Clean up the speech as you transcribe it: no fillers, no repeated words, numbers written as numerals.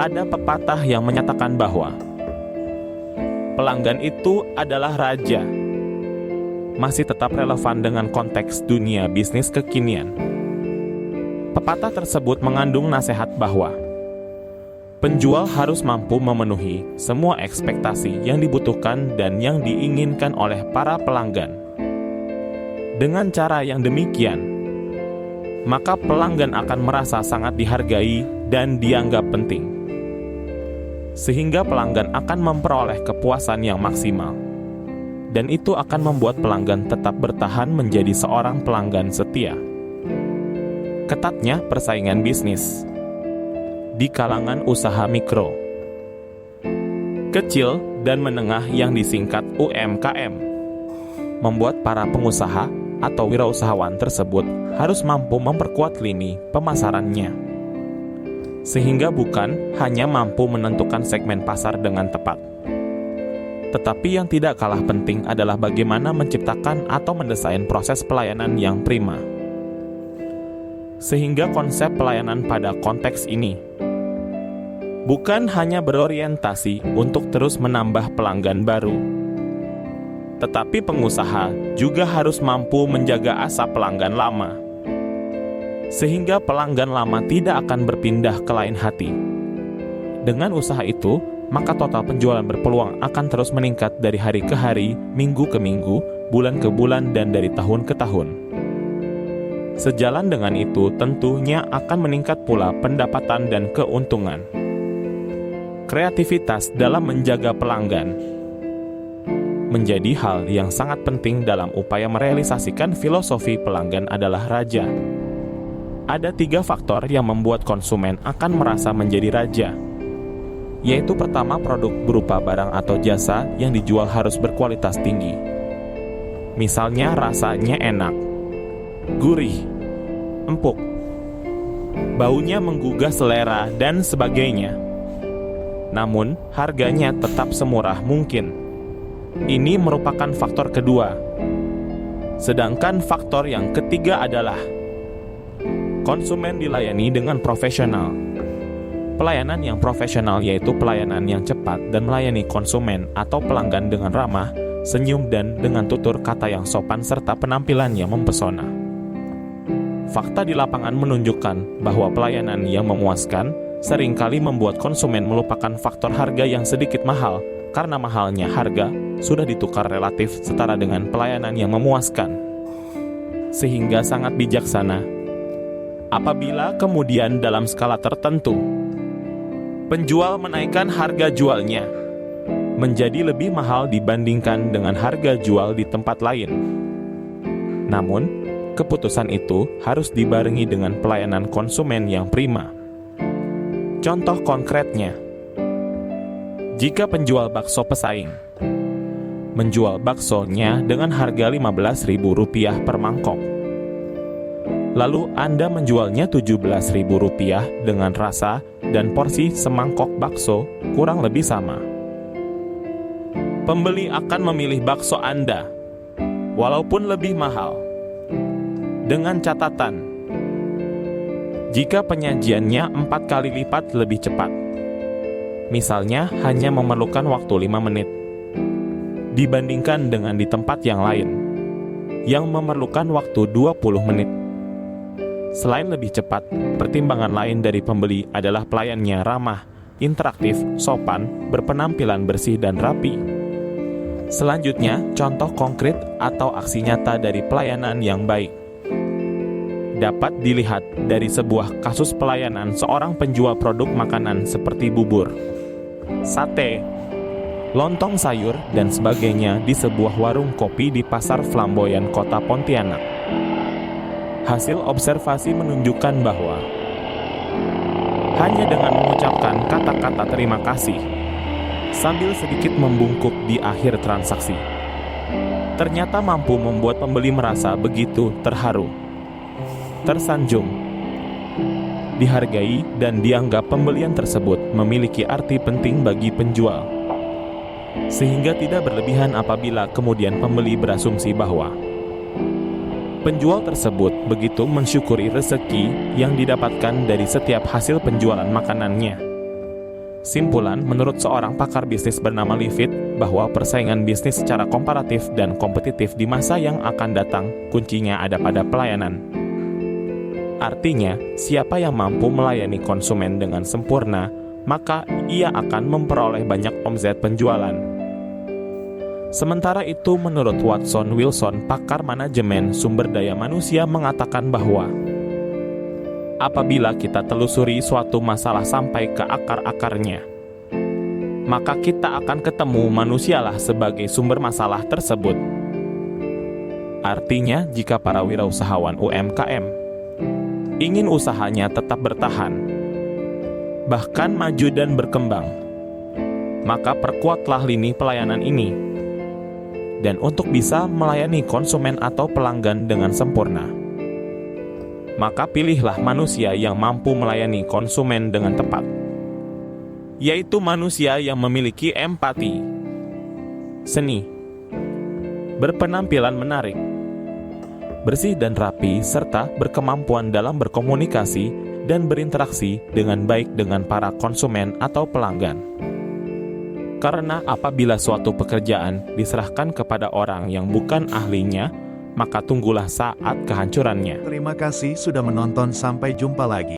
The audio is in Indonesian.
Ada pepatah yang menyatakan bahwa pelanggan itu adalah raja. Masih tetap relevan dengan konteks dunia bisnis kekinian. Pepatah tersebut mengandung nasihat bahwa penjual harus mampu memenuhi semua ekspektasi yang dibutuhkan dan yang diinginkan oleh para pelanggan. Dengan cara yang demikian, maka pelanggan akan merasa sangat dihargai dan dianggap penting, sehingga pelanggan akan memperoleh kepuasan yang maksimal, dan itu akan membuat pelanggan tetap bertahan menjadi seorang pelanggan setia. Ketatnya persaingan bisnis di kalangan usaha mikro, kecil, dan menengah yang disingkat UMKM, membuat para pengusaha atau wirausahawan tersebut harus mampu memperkuat lini pemasarannya, sehingga bukan hanya mampu menentukan segmen pasar dengan tepat, tetapi yang tidak kalah penting adalah bagaimana menciptakan atau mendesain proses pelayanan yang prima. Sehingga konsep pelayanan pada konteks ini bukan hanya berorientasi untuk terus menambah pelanggan baru, tetapi pengusaha juga harus mampu menjaga asa pelanggan lama, sehingga pelanggan lama tidak akan berpindah ke lain hati. Dengan usaha itu, maka total penjualan berpeluang akan terus meningkat dari hari ke hari, minggu ke minggu, bulan ke bulan, dan dari tahun ke tahun. Sejalan dengan itu, tentunya akan meningkat pula pendapatan dan keuntungan. Kreativitas dalam menjaga pelanggan menjadi hal yang sangat penting dalam upaya merealisasikan filosofi pelanggan adalah raja. Ada 3 faktor yang membuat konsumen akan merasa menjadi raja, yaitu pertama, produk berupa barang atau jasa yang dijual harus berkualitas tinggi. Misalnya rasanya enak, gurih, empuk, baunya menggugah selera, dan sebagainya. Namun, harganya tetap semurah mungkin. Ini merupakan faktor kedua. Sedangkan faktor yang ketiga adalah konsumen dilayani dengan profesional. Pelayanan yang profesional yaitu pelayanan yang cepat dan melayani konsumen atau pelanggan dengan ramah, senyum, dan dengan tutur kata yang sopan serta penampilan yang mempesona. Fakta di lapangan menunjukkan bahwa pelayanan yang memuaskan seringkali membuat konsumen melupakan faktor harga yang sedikit mahal, karena mahalnya harga sudah ditukar relatif setara dengan pelayanan yang memuaskan. Sehingga sangat bijaksana apabila kemudian dalam skala tertentu penjual menaikkan harga jualnya menjadi lebih mahal dibandingkan dengan harga jual di tempat lain. Namun, keputusan itu harus dibarengi dengan pelayanan konsumen yang prima. Contoh konkretnya, jika penjual bakso pesaing menjual baksonya dengan harga Rp15.000 per mangkok, lalu Anda menjualnya Rp17.000 dengan rasa dan porsi semangkok bakso kurang lebih sama, pembeli akan memilih bakso Anda walaupun lebih mahal, dengan catatan jika penyajiannya 4 kali lipat lebih cepat. Misalnya hanya memerlukan waktu 5 menit dibandingkan dengan di tempat yang lain yang memerlukan waktu 20 menit. Selain lebih cepat, pertimbangan lain dari pembeli adalah pelayannya ramah, interaktif, sopan, berpenampilan bersih dan rapi. Selanjutnya, contoh konkret atau aksi nyata dari pelayanan yang baik dapat dilihat dari sebuah kasus pelayanan seorang penjual produk makanan seperti bubur, sate, lontong sayur, dan sebagainya di sebuah warung kopi di Pasar Flamboyan, Kota Pontianak. Hasil observasi menunjukkan bahwa hanya dengan mengucapkan kata-kata terima kasih sambil sedikit membungkuk di akhir transaksi, ternyata mampu membuat pembeli merasa begitu terharu, tersanjung, dihargai, dan dianggap pembelian tersebut memiliki arti penting bagi penjual. Sehingga tidak berlebihan apabila kemudian pembeli berasumsi bahwa penjual tersebut begitu mensyukuri rezeki yang didapatkan dari setiap hasil penjualan makanannya. Simpulan, menurut seorang pakar bisnis bernama Leavitt, bahwa persaingan bisnis secara komparatif dan kompetitif di masa yang akan datang, kuncinya ada pada pelayanan. Artinya, siapa yang mampu melayani konsumen dengan sempurna, maka ia akan memperoleh banyak omset penjualan. Sementara itu, menurut Watson Wilson, pakar manajemen sumber daya manusia, mengatakan bahwa apabila kita telusuri suatu masalah sampai ke akar-akarnya, maka kita akan ketemu manusialah sebagai sumber masalah tersebut. Artinya, jika para wirausahawan UMKM ingin usahanya tetap bertahan, bahkan maju dan berkembang, maka perkuatlah lini pelayanan ini. Dan untuk bisa melayani konsumen atau pelanggan dengan sempurna, maka pilihlah manusia yang mampu melayani konsumen dengan tepat, yaitu manusia yang memiliki empati, seni, berpenampilan menarik, bersih dan rapi, serta berkemampuan dalam berkomunikasi dan berinteraksi dengan baik dengan para konsumen atau pelanggan. Karena apabila suatu pekerjaan diserahkan kepada orang yang bukan ahlinya, maka tunggulah saat kehancurannya. Terima kasih sudah menonton, sampai jumpa lagi.